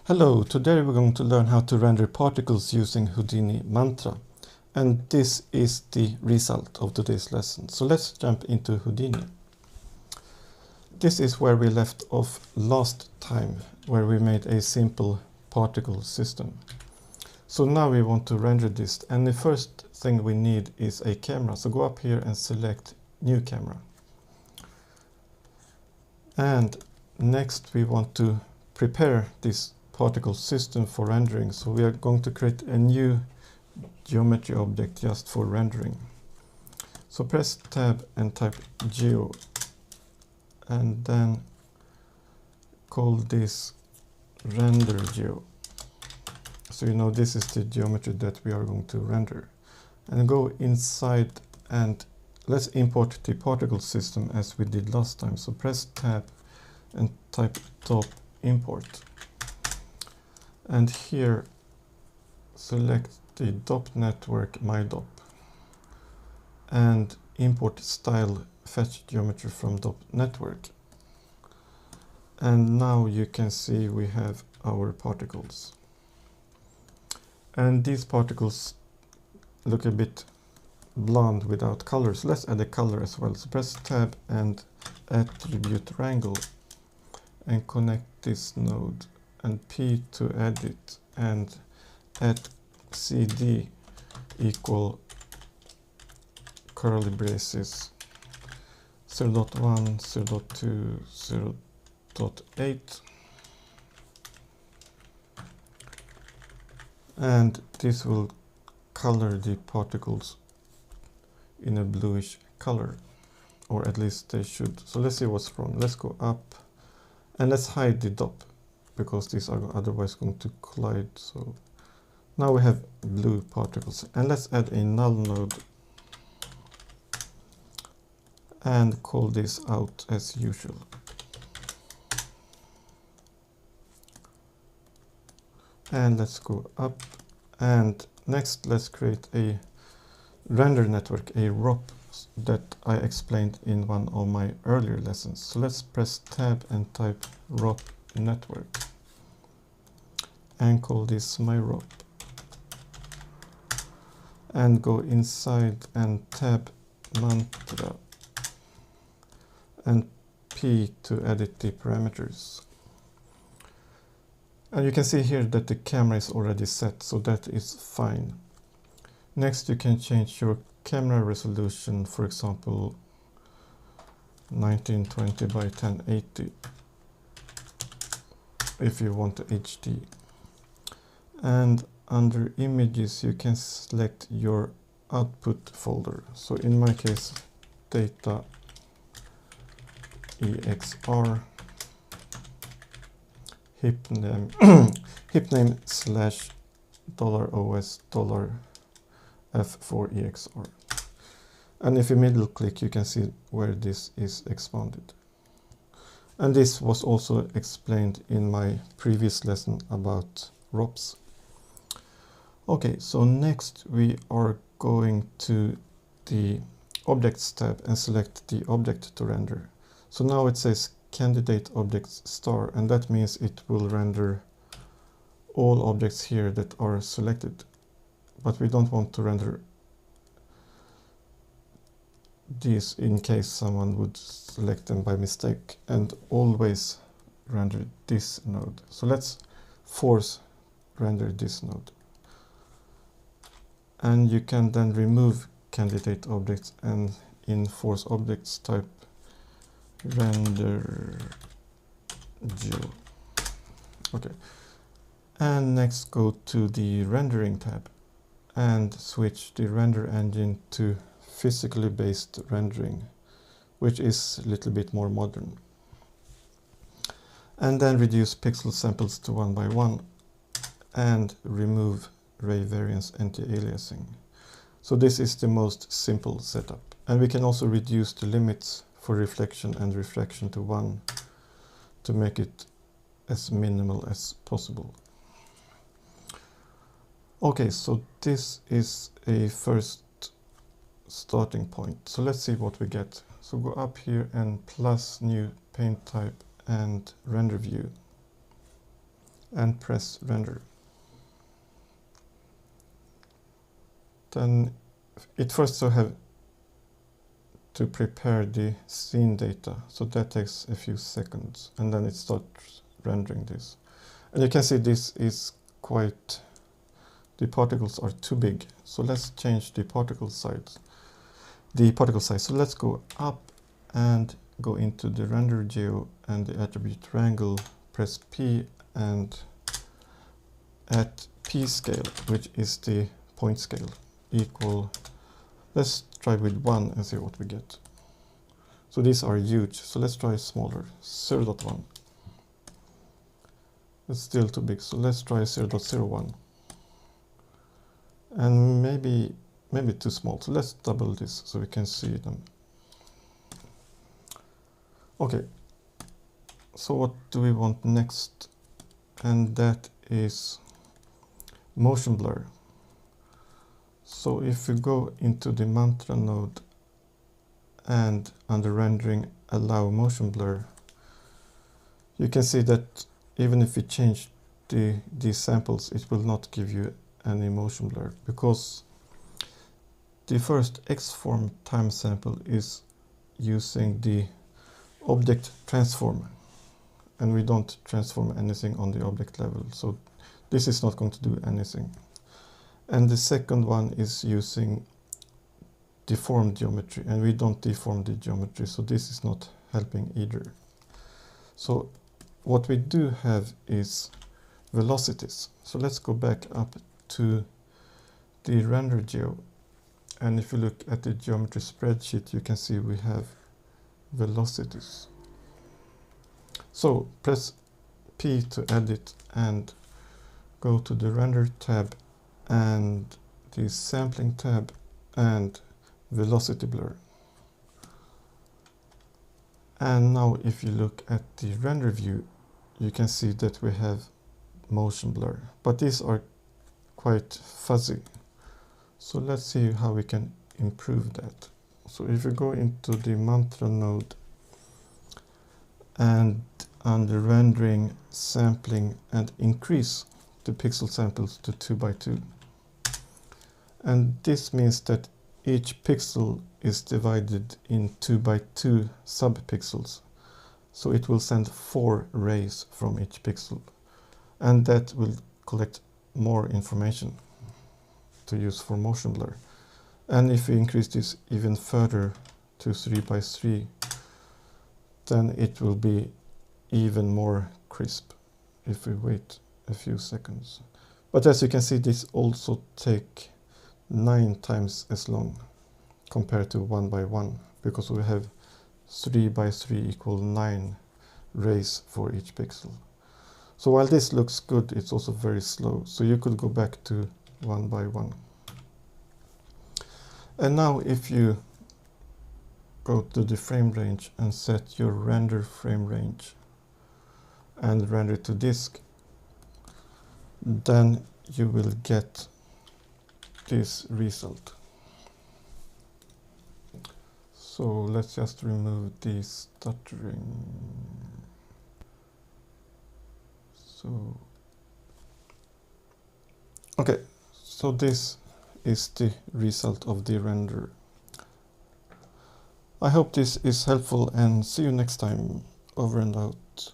Hello, today we're going to learn how to render particles using Houdini mantra. And this is the result of today's lesson. So let's jump into Houdini. This is where we left off last time, where we made a simple particle system. So now we want to render this, and the first thing we need is a camera. So go up here and select New Camera. And next we want to prepare this particle system for rendering. So we are going to create a new geometry object just for rendering. So press tab and type geo, and then call this render geo. So you know this is the geometry that we are going to render. And go inside and let's import the particle system as we did last time. So press tab and type DOP Import. And here select the DOP network MyDOP and import style fetch geometry from DOP network. And now you can see we have our particles. And these particles look a bit blonde without colors. Let's add a color as well. So press tab and Attribute Wrangle and connect this node and P to edit and add CD equal curly braces 0.1, 0.2, 0.8, and this will color the particles in a bluish color, or at least they should. So let's see what's wrong. Let's go up and let's hide the DOP because these are otherwise going to collide. So now we have blue particles, and let's add a null node and call this out as usual. And let's go up, and next let's create a render network, a ROP, that I explained in one of my earlier lessons. So let's press tab and type ROP Network and call this my ROP. And go inside and tab mantra and P to edit the parameters. And you can see here that the camera is already set, so that is fine. Next you can change your camera resolution, for example 1920 by 1080 if you want HD. And under images you can select your output folder. So in my case data exr hip name hip name slash $OS $F4EXR. And if you middle click you can see where this is expanded. And this was also explained in my previous lesson about ROPs. Okay, so next we are going to the Objects tab and select the object to render. So now it says Candidate Objects star, and that means it will render all objects here that are selected. But we don't want to render these in case someone would select them by mistake, and always render this node. So let's force render this node. And you can then remove candidate objects, and in force objects type render geo. Okay. And next go to the rendering tab and switch the render engine to physically based rendering, which is a little bit more modern. And then reduce pixel samples to 1 by 1 and remove ray variance anti-aliasing. So this is the most simple setup. And we can also reduce the limits for reflection and refraction to 1 to make it as minimal as possible. Okay, so this is a first starting point. So let's see what we get. So go up here and plus new paint type and render view. and press render. Then it first have to prepare the scene data, so that takes a few seconds, and then it starts rendering this. And you can see this is quite, the particles are too big, so let's change the particle size. So let's go up and go into the render geo and the attribute wrangle, press P and at Pscale, which is the point scale, equal, let's try with 1 and see what we get. So these are huge, so let's try smaller, 0.1. It's still too big, so let's try 0.01. And maybe too small, so let's double this so we can see them. Okay, so what do we want next? And that is motion blur. So if you go into the mantra node and under rendering allow motion blur, you can see that even if you change these samples, it will not give you any motion blur, because the first X-form time sample is using the object transform, and we don't transform anything on the object level, so this is not going to do anything. And the second one is using deformed geometry, and we don't deform the geometry, so this is not helping either. So what we do have is velocities. So let's go back up to the render geo, and if you look at the geometry spreadsheet, you can see we have velocities. So press P to edit and go to the render tab and the sampling tab and velocity blur. And now if you look at the render view, you can see that we have motion blur, but these are quite fuzzy. So let's see how we can improve that. So if you go into the mantra node and under rendering, sampling, and increase the pixel samples to 2 by 2. And this means that each pixel is divided in 2 by 2 subpixels. So it will send 4 rays from each pixel, and that will collect more information to use for motion blur. And if we increase this even further to 3 by 3, then it will be even more crisp if we wait a few seconds. But as you can see, this also take 9 times as long compared to 1 by 1, because we have 3 by 3 equal 9 rays for each pixel. So while this looks good, it's also very slow. So you could go back to 1 by 1. And now if you go to the frame range and set your render frame range and render to disk, then you will get this result. So let's just remove the stuttering. So, okay, so this is the result of the render. I hope this is helpful, and see you next time. Over and out.